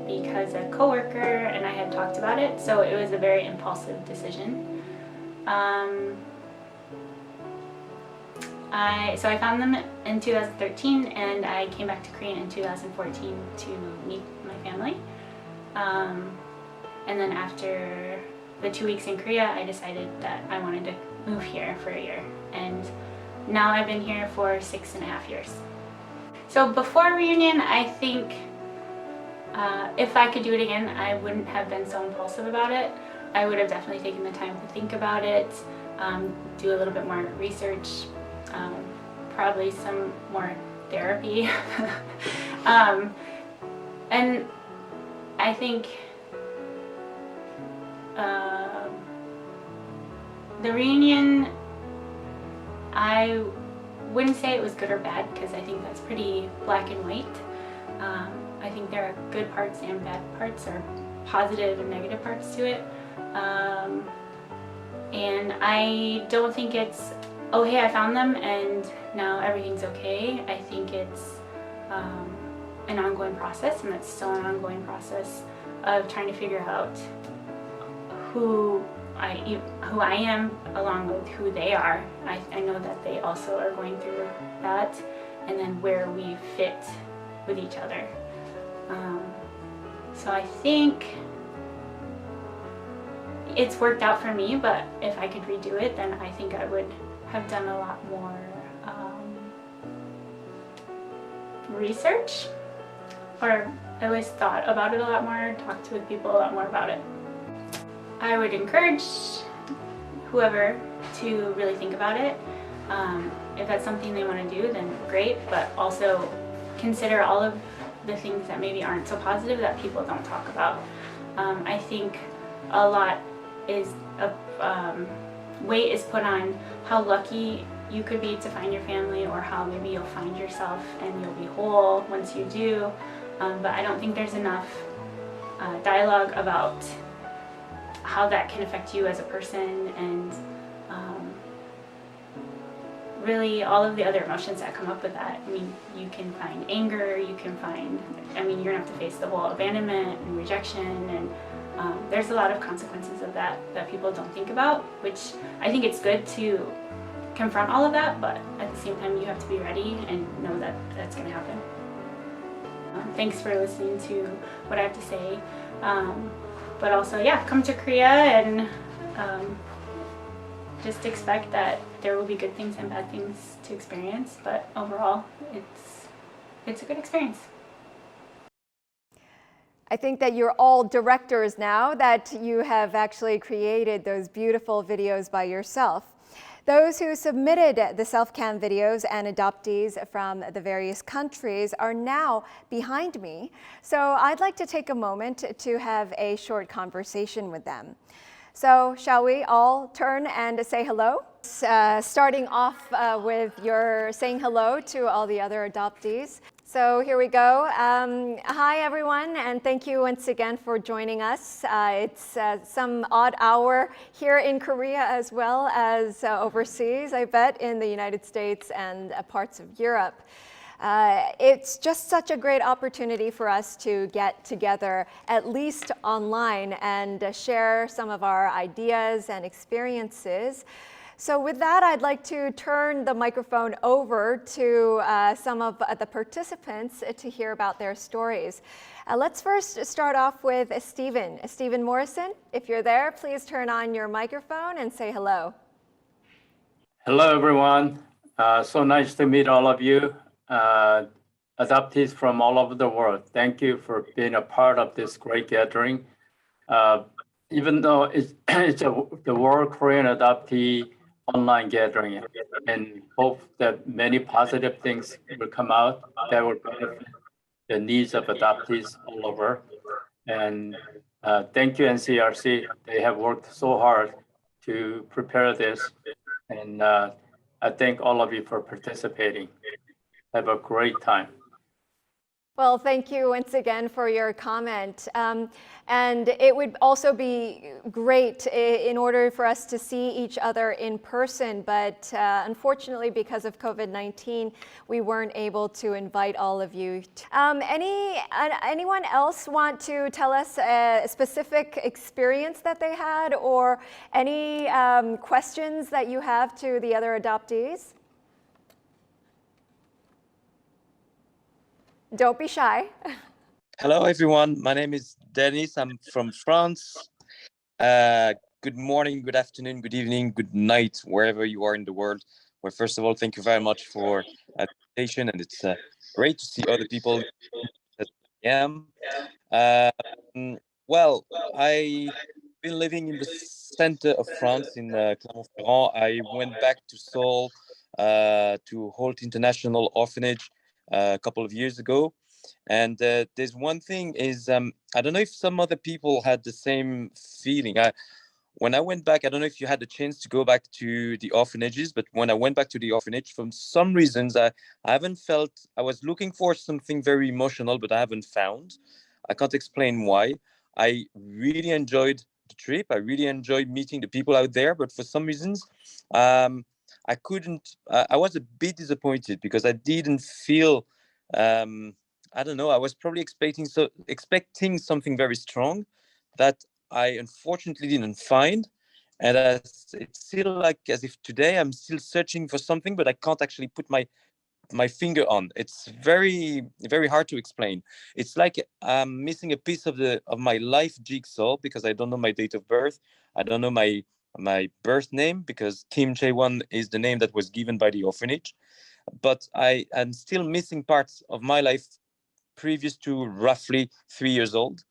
because a coworker and I had talked about it, so it was a very impulsive decision. So I found them in 2013 and I came back to Korea in 2014 to meet my family. And then after the 2 weeks in Korea, I decided that I wanted to move here for a year, and now I've been here for 6.5 years. So before reunion, I think if I could do it again, I wouldn't have been so impulsive about it. I would have definitely taken the time to think about it, do a little bit more research, probably some more therapy. And I think The reunion, I wouldn't say it was good or bad because I think that's pretty black and white. I think there are good parts and bad parts, or positive and negative parts to it. And I don't think it's, oh hey, I found them and now everything's okay. I think it's an ongoing process, and it's still an ongoing process of trying to figure out who I am along with who they are. I know that they also are going through that, and then where we fit with each other. So I think it's worked out for me, but if I could redo it, then I think I would have done a lot more research, or at least thought about it a lot more, talked with people a lot more about it. I would encourage whoever to really think about it. If that's something they want to do, then great, but also consider all of the things that maybe aren't so positive that people don't talk about. I think a lot is weight is put on how lucky you could be to find your family, or how maybe you'll find yourself and you'll be whole once you do. But I don't think there's enough dialogue about how that can affect you as a person, and really all of the other emotions that come up with that. I mean, you can find anger, you can find, I mean, you're gonna have to face the whole abandonment and rejection, and there's a lot of consequences of that people don't think about, which I think it's good to confront all of that, but at the same time you have to be ready and know that that's gonna happen. Thanks for listening to what I have to say. But also, yeah, come to Korea and just expect that there will be good things and bad things to experience, but overall, it's a good experience.
I think that you're all directors now, that you have actually created those beautiful videos by yourself. Those who submitted the self-cam videos and adoptees from the various countries are now behind me. So I'd like to take a moment to have a short conversation with them. So shall we all turn and say hello? Starting off with your saying hello to all the other adoptees. So here we go. Hi everyone, and thank you once again for joining us. It's some odd hour here in Korea as well as overseas, I bet, in the United States and parts of Europe. It's just such a great opportunity for us to get together, at least online, and share some of our ideas and experiences. So with that, I'd like to turn the microphone over to some of the participants to hear about their stories. Let's first start off with Stephen. Stephen Morrison, if you're there, please turn on your microphone and say hello.
Hello, everyone. So nice to meet all of you, adoptees from all over the world. Thank you for being a part of this great gathering. Even though it's the World Korean Adoptee online gathering, and hope that many positive things will come out that will benefit the needs of adoptees all over. And thank you, NCRC. They have worked so hard to prepare this. And I thank all of you for participating. Have a great time.
Well, thank you once again for your comment. And it would also be great in order for us to see each other in person, but unfortunately because of COVID-19, we weren't able to invite all of you. Anyone else want to tell us a specific experience that they had, or any questions that you have to the other adoptees? Don't be shy.
Hello, everyone. My name is Dennis. I'm from France. Good morning, good afternoon, good evening, good night, wherever you are in the world. Well, first of all, thank you very much for the invitation, and it's great to see other people that I am. Well, I've been living in the center of France, in Clermont-Ferrand. I went back to Seoul, to Holt International Orphanage a couple of years ago. And there's one thing is, I don't know if some other people had the same feeling. when I went back, I don't know if you had the chance to go back to the orphanages, but when I went back to the orphanage, for some reasons, I haven't felt, I was looking for something very emotional, but I haven't found. I can't explain why. I really enjoyed the trip. I really enjoyed meeting the people out there, but for some reasons, I couldn't, I was a bit disappointed because I didn't feel, I don't know, I was probably expecting something very strong that I unfortunately didn't find. And it's still like as if today I'm still searching for something, but I can't actually put my finger on. It's very, very hard to explain. It's like I'm missing a piece of my life jigsaw because I don't know my date of birth. I don't know my birth name because Kim Chae-won is the name that was given by the orphanage. But I am still missing parts of my life previous to roughly 3 years old.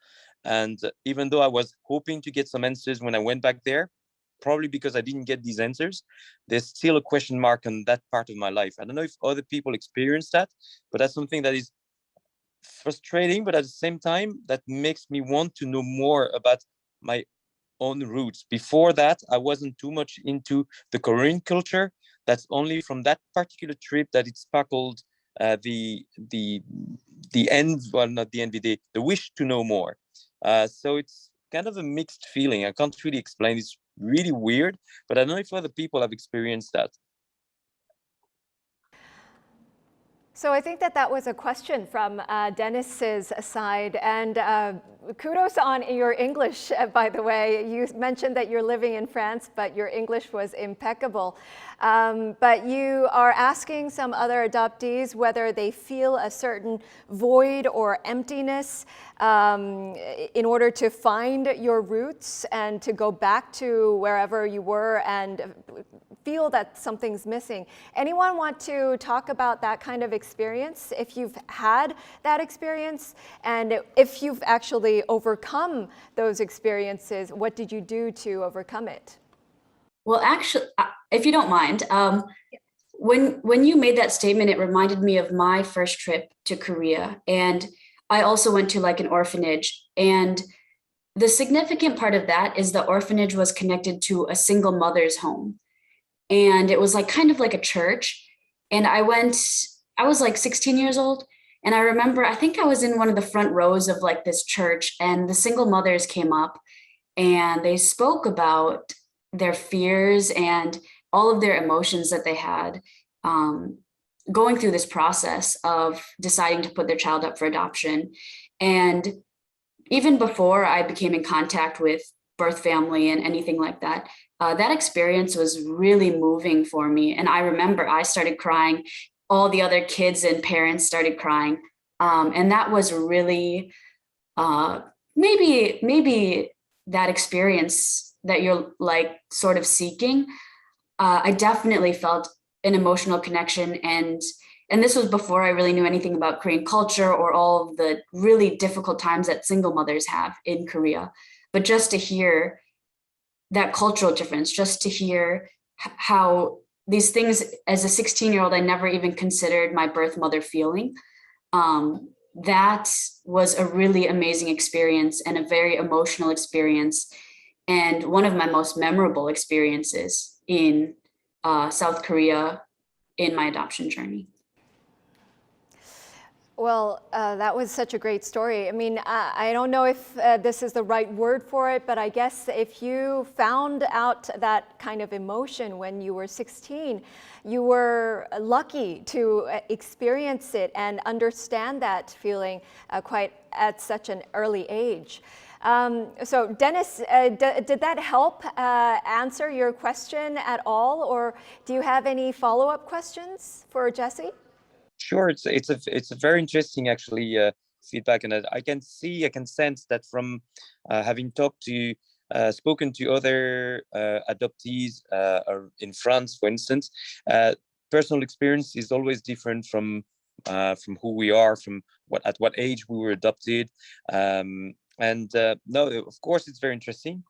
And even though I was hoping to get some answers when I went back there, probably because I didn't get these answers, there's still a question mark on that part of my life. I don't know if other people experience that, but that's something that is frustrating, but at the same time, that makes me want to know more about my own roots. Before that, I wasn't too much into the Korean culture. That's only from that particular trip that it sparkled the end, well, not the envy, the wish to know more. So it's kind of a mixed feeling. I can't really explain. It's really weird, but I don't know if other people have experienced that.
So I think that was a question from Dennis's side, and kudos on your English, by the way. You mentioned that you're living in France, but your English was impeccable. But you are asking some other adoptees whether they feel a certain void or emptiness in order to find your roots and to go back to wherever you were and feel that something's missing. Anyone want to talk about that kind of experience? If you've had that experience and if you've actually overcome those experiences, what did you do to overcome it?
Well, actually, if you don't mind, when you made that statement, it reminded me of my first trip to Korea. And I also went to like an orphanage. And the significant part of that is the orphanage was connected to a single mother's home. And it was like kind of like a church. And I was like 16 years old. And I remember, I think I was in one of the front rows of like this church, and the single mothers came up and they spoke about their fears and all of their emotions that they had going through this process of deciding to put their child up for adoption. And even before I became in contact with birth family and anything like that, that experience was really moving for me. And I remember I started crying. All the other kids and parents started crying. And that was really maybe that experience that you're like sort of seeking. I definitely felt an emotional connection. And this was before I really knew anything about Korean culture or all of the really difficult times that single mothers have in Korea. But just to hear that cultural difference, just to hear how these things, as a 16-year-old, I never even considered my birth mother feeling. That was a really amazing experience and a very emotional experience, and one of my most memorable experiences in South Korea in my adoption journey.
Well, that was such a great story. I mean, I don't know if this is the right word for it, but I guess if you found out that kind of emotion when you were 16, you were lucky to experience it and understand that feeling quite at such an early age. So Dennis, did that help answer your question at all, or do you have any follow-up questions for Jesse?
Sure, it's a very interesting actually feedback, and I can sense that from having spoken to other adoptees in France, for instance. Personal experience is always different from who we are, from at what age we were adopted, no, of course it's very interesting.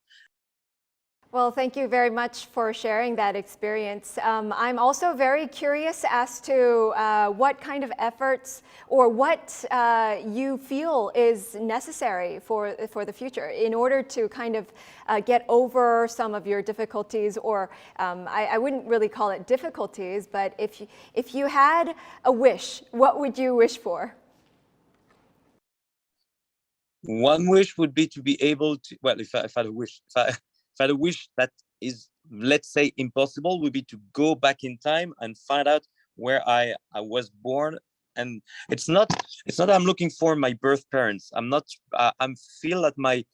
Well, thank you very much for sharing that experience. I'm also very curious as to what kind of efforts or what you feel is necessary for the future in order to kind of get over some of your difficulties, or I wouldn't really call it difficulties, but if you had a wish, what would you wish for?
One wish would be to be able to, well, if I had a wish, if I had a wish that is, let's say, impossible, would be to go back in time and find out where I was born. And it's not I'm looking for my birth parents. I'm feel that my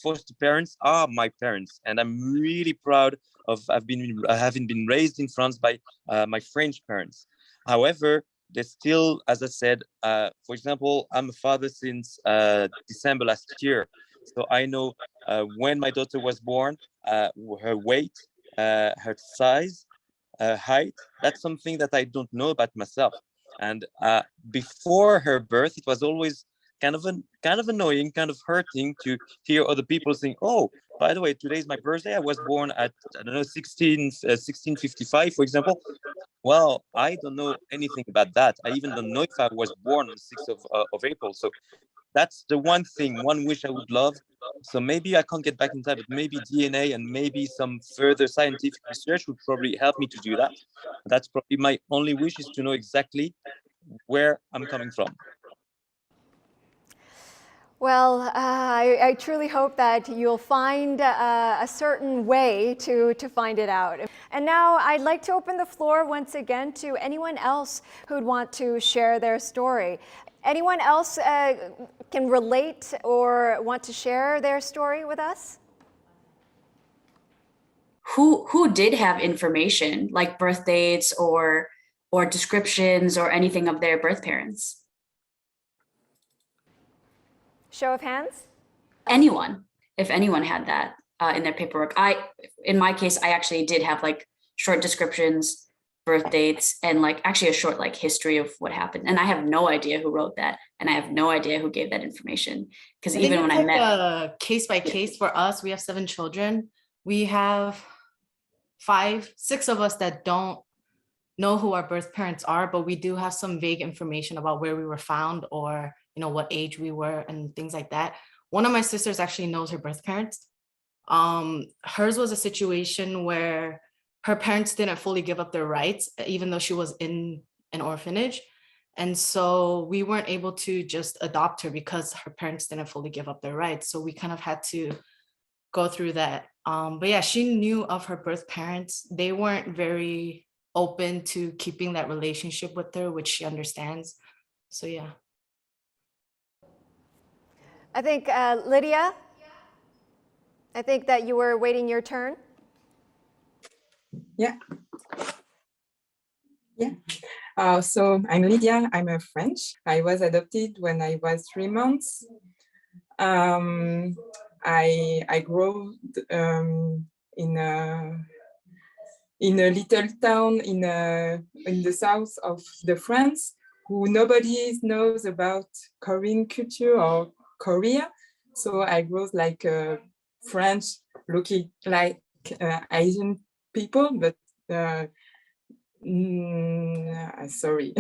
foster parents are my parents, and I'm really proud of having been raised in France by my French parents. However, there's still, as I said, for example, I'm a father since December last year. So I know when my daughter was born, her weight, her size, her height, that's something that I don't know about myself. And before her birth, it was always kind of annoying, kind of hurting to hear other people saying, oh, by the way, today's my birthday. I was born at, I don't know, 1655, for example. Well, I don't know anything about that. I even don't know if I was born on the 6th of April. So that's the one wish I would love. So maybe I can't get back in time, but maybe DNA and maybe some further scientific research would probably help me to do that. That's probably my only wish, is to know exactly where I'm coming from.
Well, I truly hope that you'll find a certain way to find it out. And now I'd like to open the floor once again to anyone else who'd want to share their story. Anyone else can relate or want to share their story with us?
Who did have information like birth dates or descriptions or anything of their birth parents?
Show of hands?
Anyone, if anyone had that in their paperwork. In my case, I actually did have like short descriptions, birth dates, and like actually a short like history of what happened. And I have no idea who wrote that, and I have no idea who gave that information. Because even when I met,
case by case for us, we have 7 children. We have 5, 6 of us that don't know who our birth parents are, but we do have some vague information about where we were found, or what age we were and things like that. One of my sisters actually knows her birth parents. Hers was a situation where her parents didn't fully give up their rights, even though she was in an orphanage. And so we weren't able to just adopt her because her parents didn't fully give up their rights. So we kind of had to go through that. But yeah, she knew of her birth parents. They weren't very open to keeping that relationship with her, which she understands. So yeah.
I think, Lydia, I think that you were waiting your turn.
Yeah. So I'm Lydia. I'm a French. I was adopted when I was 3 months. I grew in a little town in the south of the France, who nobody knows about Korean culture or Korea. So I grew like French, looking like Asian people, but sorry,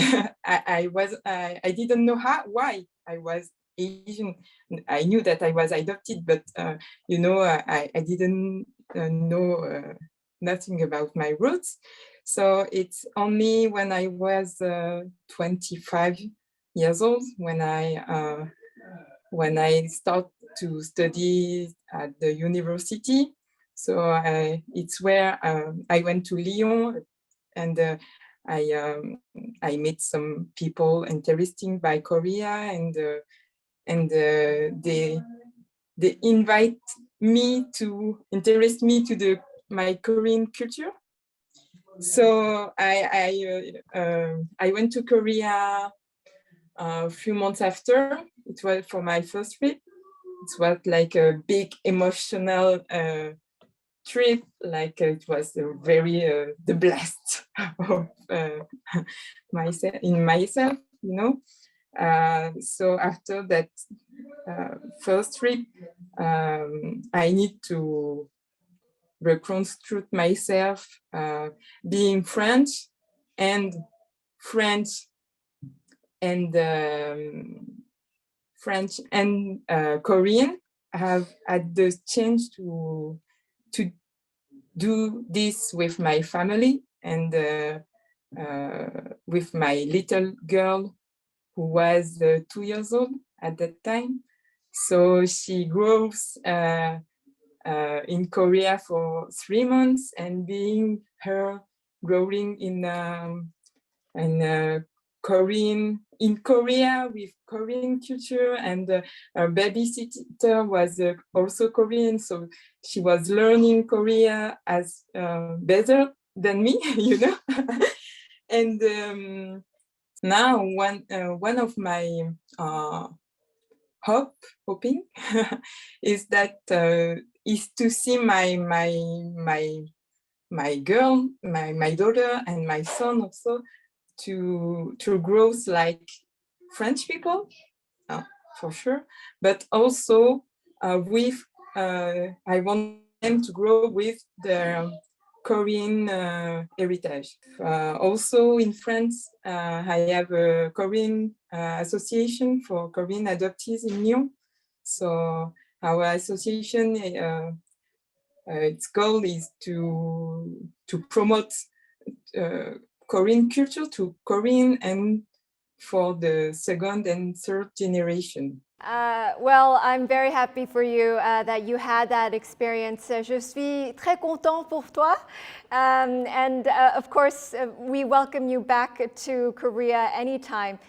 I didn't know why I was Asian. I knew that I was adopted, but I didn't know nothing about my roots. So it's only when I was 25 years old when I start to study at the university. So it's where I went to Lyon, and I met some people interested by Korea, and they invite me to interest me to my Korean culture. So I went to Korea a few months after. It was for my first trip. It was like a big emotional trip. Like it was very the blast of myself, So after that first trip, I need to reconstruct myself being French and Korean. I have had the chance to do this with my family and with my little girl who was 2 years old at that time. So she grows in Korea for 3 months, and being her growing in Korea with Korean culture, and her babysitter was also Korean, so she was learning Korea as better than me, you know. And now one of my hoping is that is to see my girl, my daughter, and my son also to grow like French people, for sure, but also with I want them to grow with their Korean heritage. Also in France, I have a Korean association for Korean adoptees in Lyon. So our association, its goal is to promote Korean culture to Korean and for the second and third generation.
Well, I'm very happy for you that you had that experience. Je suis très content pour toi. And of course, we welcome you back to Korea anytime.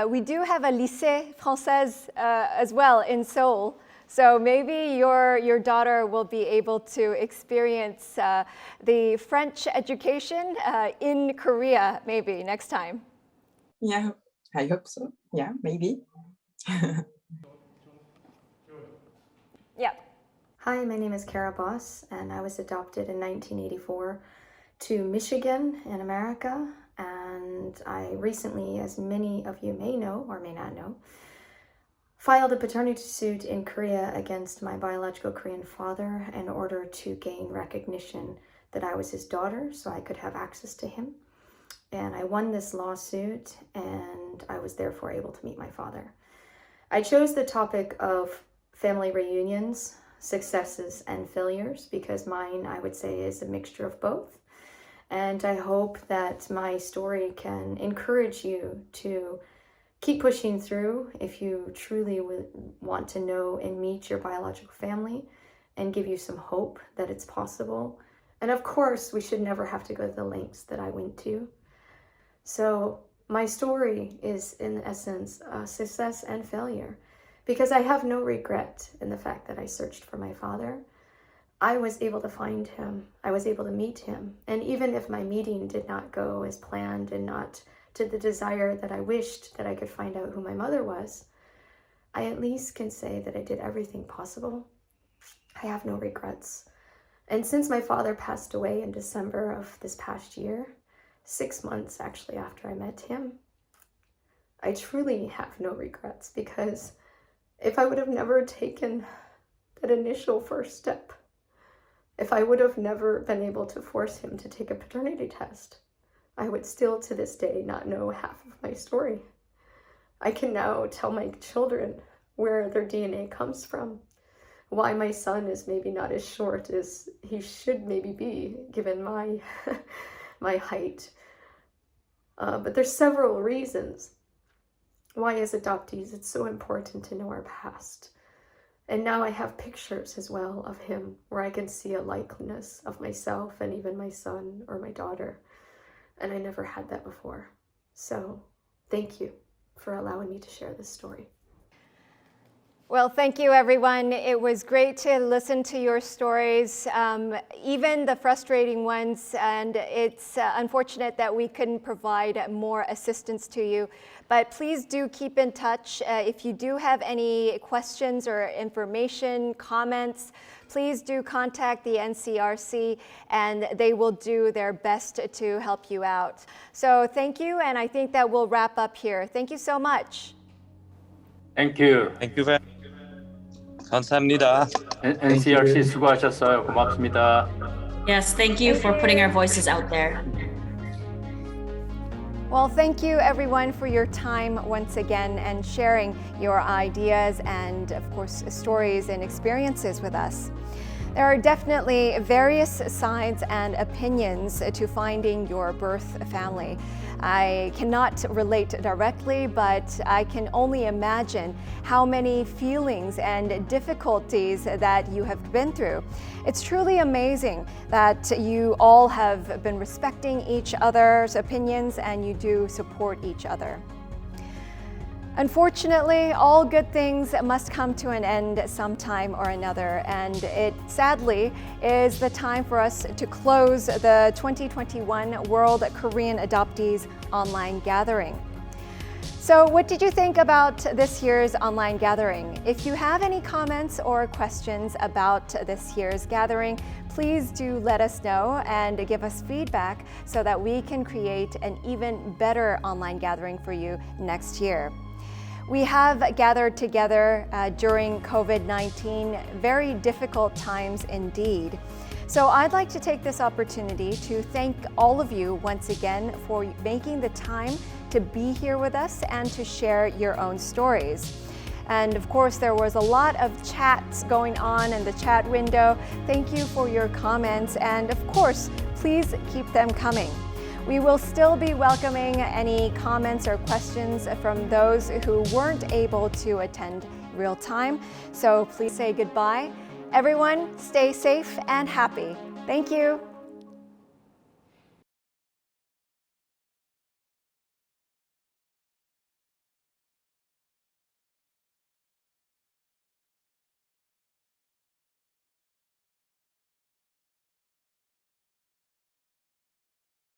We do have a lycée française as well in Seoul. So maybe your daughter will be able to experience the French education in Korea maybe next time.
Yeah, I hope so. Yeah, maybe.
Yeah.
Hi, my name is Kara Boss, and I was adopted in 1984 to Michigan in America. And I recently, as many of you may know or may not know, filed a paternity suit in Korea against my biological Korean father in order to gain recognition that I was his daughter so I could have access to him. And I won this lawsuit, and I was therefore able to meet my father. I chose the topic of family reunions, successes, and failures because mine, I would say, is a mixture of both. And I hope that my story can encourage you to keep pushing through if you truly want to know and meet your biological family, and give you some hope that it's possible. And of course, we should never have to go to the lengths that I went to. So my story is, in essence, success and failure, because I have no regret in the fact that I searched for my father. I was able to find him. I was able to meet him. And even if my meeting did not go as planned and not to the desire that I wished that I could find out who my mother was, I at least can say that I did everything possible. I have no regrets. And since my father passed away in December of this past year, 6 months actually after I met him, I truly have no regrets, because if I would have never taken that initial first step, if I would have never been able to force him to take a paternity test, I would still to this day not know half of my story. I can now tell my children where their DNA comes from, why my son is maybe not as short as he should maybe be given my my height. But there's several reasons why as adoptees it's so important to know our past. And now I have pictures as well of him where I can see a likeness of myself and even my son or my daughter. And I never had that before. So thank you for allowing me to share this story.
Well, thank you, everyone. It was great to listen to your stories, even the frustrating ones, and it's unfortunate that we couldn't provide more assistance to you. But please do keep in touch. If you do have any questions or information, comments, please do contact the NCRC, and they will do their best to help you out. So thank you, and I think that we'll wrap up here. Thank you so much.
Thank you.
Thank you very much. 감사합니다.
NCRC 수고하셨어요. 고맙습니다.
Yes, thank you for putting our voices out there.
Well, thank you everyone for your time once again and sharing your ideas and, of course, stories and experiences with us. There are definitely various sides and opinions to finding your birth family. I cannot relate directly, but I can only imagine how many feelings and difficulties that you have been through. It's truly amazing that you all have been respecting each other's opinions and you do support each other. Unfortunately, all good things must come to an end sometime or another, and it sadly is the time for us to close the 2021 World Korean Adoptees online gathering. So what did you think about this year's online gathering? If you have any comments or questions about this year's gathering, please do let us know and give us feedback so that we can create an even better online gathering for you next year. We have gathered together during COVID-19, very difficult times indeed. So I'd like to take this opportunity to thank all of you once again for making the time to be here with us and to share your own stories. And of course, there was a lot of chats going on in the chat window. Thank you for your comments, and of course, please keep them coming. We will still be welcoming any comments or questions from those who weren't able to attend real time. So please say goodbye. Everyone, stay safe and happy. Thank you.